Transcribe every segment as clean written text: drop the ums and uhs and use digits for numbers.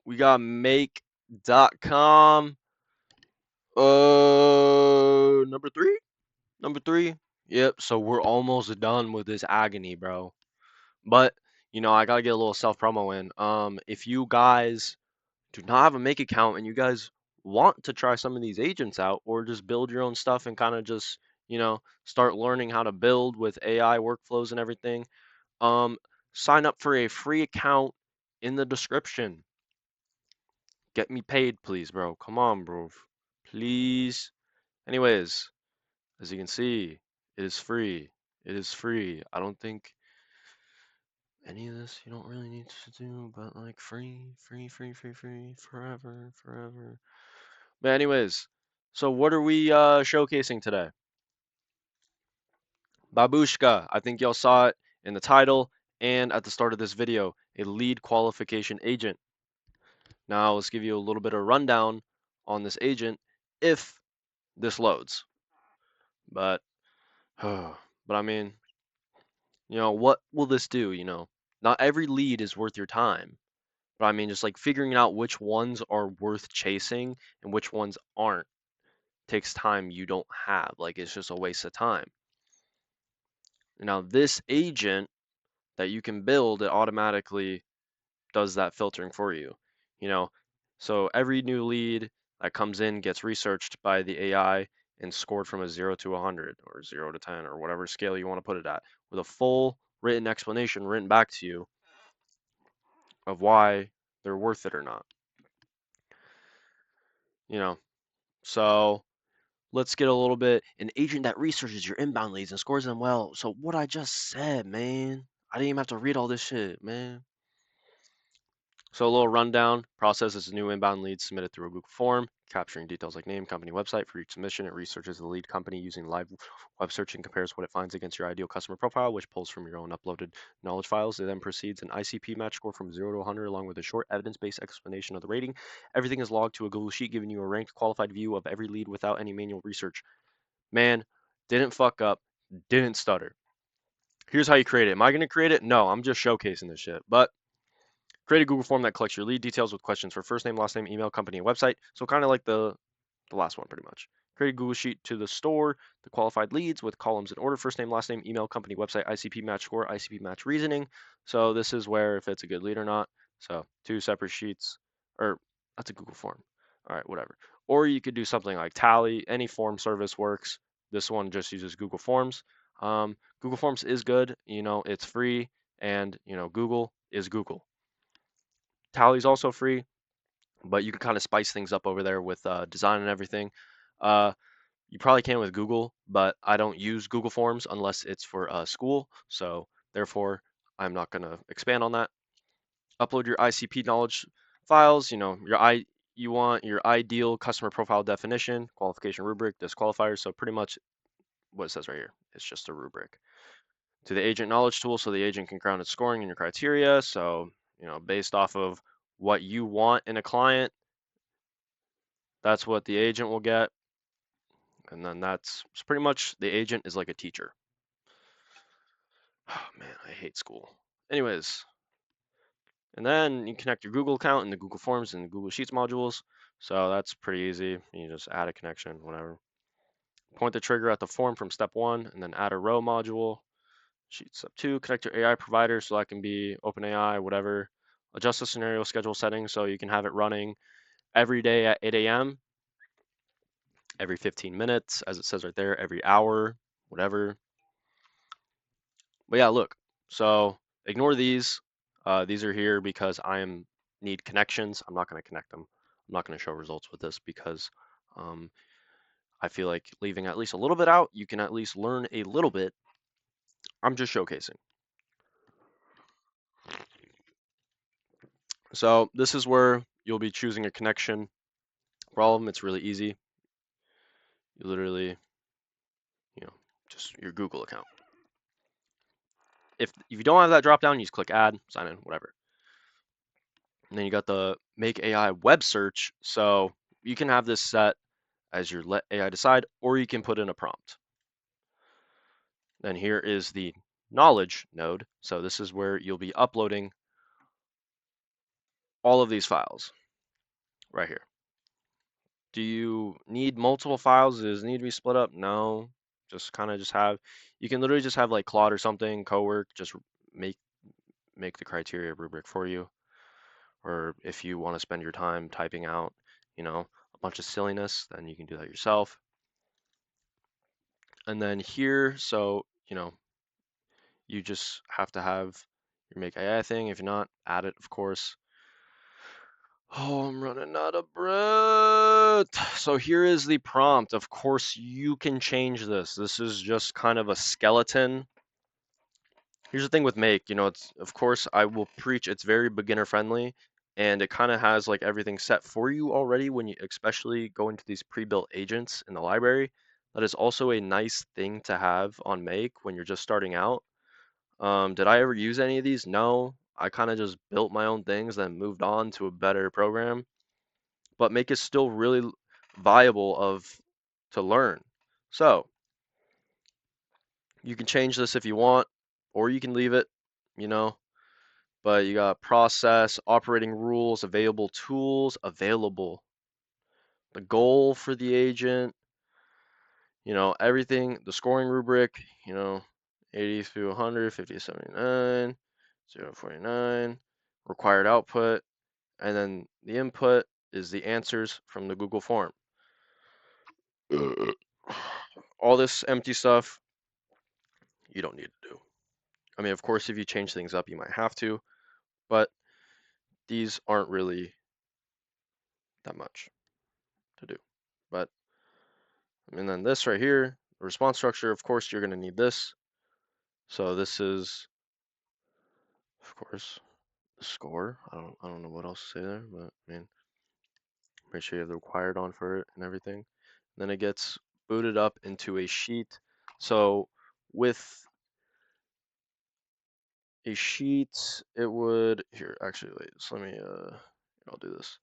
We got make.com. Number three? Number three? Yep, so we're almost done with this agony, bro. But, I gotta get a little self-promo in. If you guys do not have a make account and you guys want to try some of these agents out or just build your own stuff and kind of just, start learning how to build with AI workflows and everything, um, sign up for a free account in the description. Get me paid, please, bro. Come on, bro. Please. Anyways, as you can see, it is free. It is free. I don't think any of this you don't really need to do, but like free, free, free, free, free, forever, forever. But anyways, so what are we showcasing today? Babushka. I think y'all saw it in the title and at the start of this video, a lead qualification agent. Now let's give you a little bit of rundown on this agent if this loads. But but I mean, what will this do? Not every lead is worth your time. But I mean, just like figuring out which ones are worth chasing and which ones aren't takes time you don't have. Like it's just a waste of time. Now, this agent that you can build, it automatically does that filtering for you. You know, so every new lead that comes in gets researched by the AI and scored from a 0 to 100 or 0 to 10 or whatever scale you want to put it at with a full written explanation written back to you of why they're worth it or not. You know, so let's get a little bit an agent that researches your inbound leads and scores them well. So what I just said, man, I didn't even have to read all this shit, man. So a little rundown, processes new inbound leads submitted through a Google form, capturing details like name, company, website for each submission. It researches the lead company using live web search and compares what it finds against your ideal customer profile, which pulls from your own uploaded knowledge files. It then proceeds an ICP match score from 0 to 100 along with a short evidence-based explanation of the rating. Everything is logged to a Google Sheet, giving you a ranked, qualified view of every lead without any manual research. Man, didn't fuck up, didn't stutter. Here's how you create it. Am I going to create it? No, I'm just showcasing this shit. But create a Google form that collects your lead details with questions for first name, last name, email, company, and website. So kind of like the last one, pretty much. Create a Google Sheet to the store the qualified leads with columns in order: first name, last name, email, company, website, ICP match score, ICP match reasoning. So this is where if it's a good lead or not. So two separate sheets, or that's a Google form. All right, whatever. Or you could do something like Tally. Any form service works. This one just uses Google Forms. Google Forms is good. It's free, and Google is Google. Tally's also free, but you can kind of spice things up over there with design and everything. Uh, you probably can with Google, but I don't use Google Forms unless it's for school. So therefore, I'm not going to expand on that. Upload your ICP knowledge files. You want your ideal customer profile definition, qualification rubric, disqualifiers. So pretty much what it says right here. It's just a rubric. To the agent knowledge tool, so the agent can ground its scoring in your criteria. So based off of what you want in a client, that's what the agent will get. And then that's pretty much the agent is like a teacher. Oh man, I hate school. Anyways, and then you connect your Google account and the Google Forms and the Google Sheets modules. So that's pretty easy. You just add a connection, whatever. Point the trigger at the form from step 1 and then add a row module. Sheet step 2, connect your AI provider, so that can be OpenAI, whatever. Adjust the scenario schedule settings so you can have it running every day at 8 a.m., every 15 minutes, as it says right there, every hour, whatever. But yeah, look. So ignore these. These are here because need connections. I'm not going to connect them. I'm not going to show results with this because um, I feel like leaving at least a little bit out, you can at least learn a little bit. I'm just showcasing. So this is where you'll be choosing a connection. Problem, it's really easy. You literally, just your Google account. If you don't have that drop down, you just click add, sign in, whatever. And then you got the make AI web search. So you can have this set as your let AI decide, or you can put in a prompt. Then here is the knowledge node. So this is where you'll be uploading all of these files right here. Do you need multiple files? Does it need to be split up? No. Just kind of just have, you can literally just have like Claude or something, Cowork, just make make the criteria rubric for you. Or if you want to spend your time typing out, a bunch of silliness, then you can do that yourself. And then here, so, you just have to have your make AI thing. If you're not, add it, of course. Oh, I'm running out of breath. So here is the prompt. Of course, you can change this. This is just kind of a skeleton. Here's the thing with Make, it's, of course, I will preach it's very beginner friendly, and it kind of has like everything set for you already when you especially go into these pre-built agents in the library. That is also a nice thing to have on Make when you're just starting out. Did I ever use any of these? No. I kind of just built my own things, then moved on to a better program. But Make is still really viable to learn. So you can change this if you want, or you can leave it, you know. But you got process, operating rules, available tools, available. The goal for the agent, everything, the scoring rubric, 80 through 100, 50 to 79, 0 to 49, required output, and then the input is the answers from the Google form. All this empty stuff, you don't need to do. I mean, of course, if you change things up, you might have to, but these aren't really that much to do. But, and then this right here, the response structure, of course, you're going to need this. So this is, of course, the score. I don't know what else to say there, but I mean, make sure you have the required on for it and everything. Then it gets booted up into a sheet. So with a sheet, it would, here, actually, wait, so let me, I'll do this.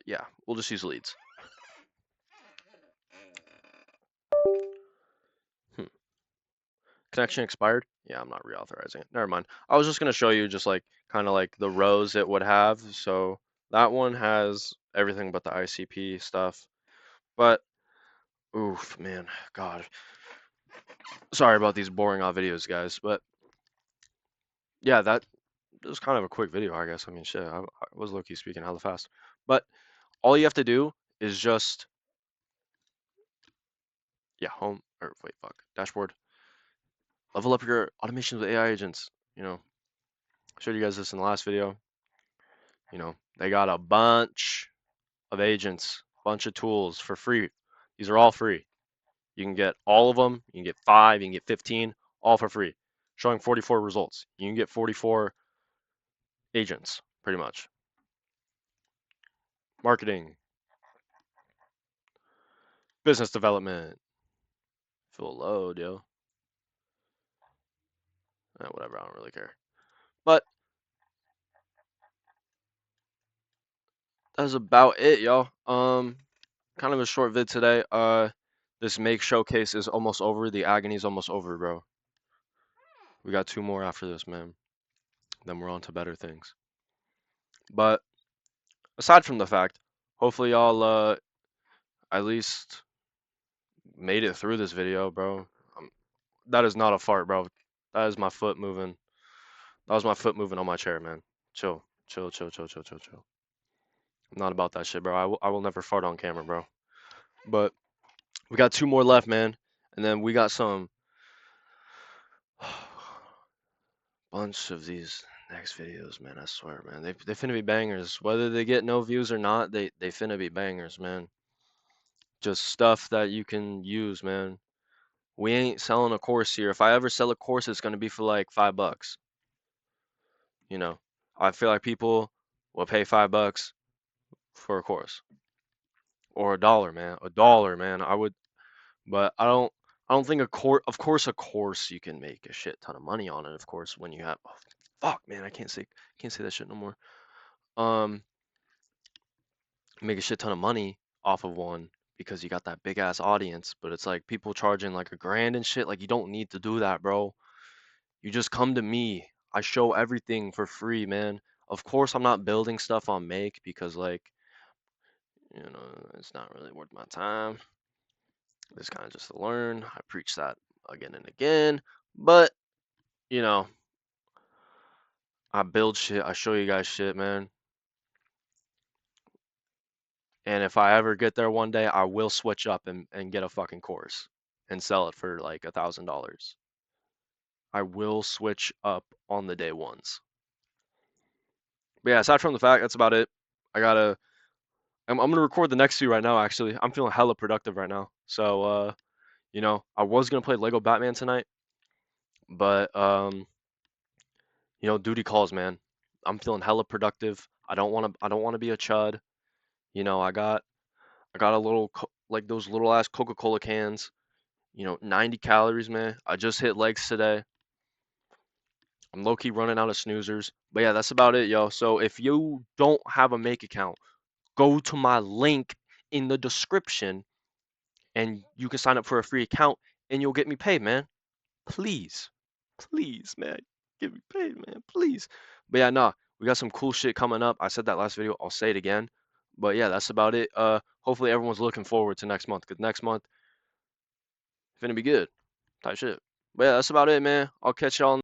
Yeah, we'll just use leads. Connection expired? Yeah, I'm not reauthorizing it. Never mind. I was just going to show you just like kind of like the rows it would have. So that one has everything but the ICP stuff. But, oof, man, God. Sorry about these boring odd videos, guys. But yeah, that was kind of a quick video, I guess. I mean, shit, I was low-key speaking hella fast. But all you have to do is just, yeah, home, or wait, fuck, dashboard. Level up your automations with AI agents. I showed you guys this in the last video. They got a bunch of agents, bunch of tools for free. These are all free. You can get all of them. You can get 5, you can get 15, all for free. Showing 44 results. You can get 44 agents, pretty much. Marketing, business development, full load, yo. Whatever, I don't really care. But that's about it, y'all. Kind of a short vid today. This Make showcase is almost over. The agony is almost over, bro. We got 2 more after this, man. Then we're on to better things. But aside from the fact, hopefully y'all at least made it through this video, bro. That is not a fart, bro. That is my foot moving. That was my foot moving on my chair, man. Chill, chill, chill, chill, chill, chill, chill. I'm not about that shit, bro. I will never fart on camera, bro. But we got 2 more left, man. And then we got some bunch of these next videos, man. I swear, man. They finna be bangers. Whether they get no views or not, they finna be bangers, man. Just stuff that you can use, man. We ain't selling a course here. If I ever sell a course, it's gonna be for like $5. I feel like people will pay $5 for a course or $1, man. $1, man. I would, but I don't think a course. Of course, a course you can make a shit ton of money on it. Of course, when you have, oh, fuck, man, I can't say that shit no more. Um, make a shit ton of money off of one because you got that big ass audience. But it's like people charging like $1,000 and shit. Like you don't need to do that, bro. You just come to me. I show everything for free, man. Of course, I'm not building stuff on Make because, like, it's not really worth my time. It's kind of just to learn. I preach that again and again. But, you know, I build shit. I show you guys shit, man. And if I ever get there one day, I will switch up and get a fucking course and sell it for like $1,000. I will switch up on the day ones. But yeah, aside from the fact, that's about it. I gotta. I'm gonna record the next few right now. Actually, I'm feeling hella productive right now. So I was gonna play Lego Batman tonight, but duty calls, man. I'm feeling hella productive. I don't wanna be a chud. I got a little like those little ass Coca-Cola cans. 90 calories, man. I just hit legs today. I'm low key running out of snoozers. But yeah, that's about it, yo. So if you don't have a Make account, go to my link in the description and you can sign up for a free account and you'll get me paid, man. Please. Please, man. Get me paid, man. Please. But yeah, nah. We got some cool shit coming up. I said that last video. I'll say it again. But yeah, that's about it. Hopefully everyone's looking forward to next month because next month it's gonna be good. Type shit. But yeah, that's about it, man. I'll catch y'all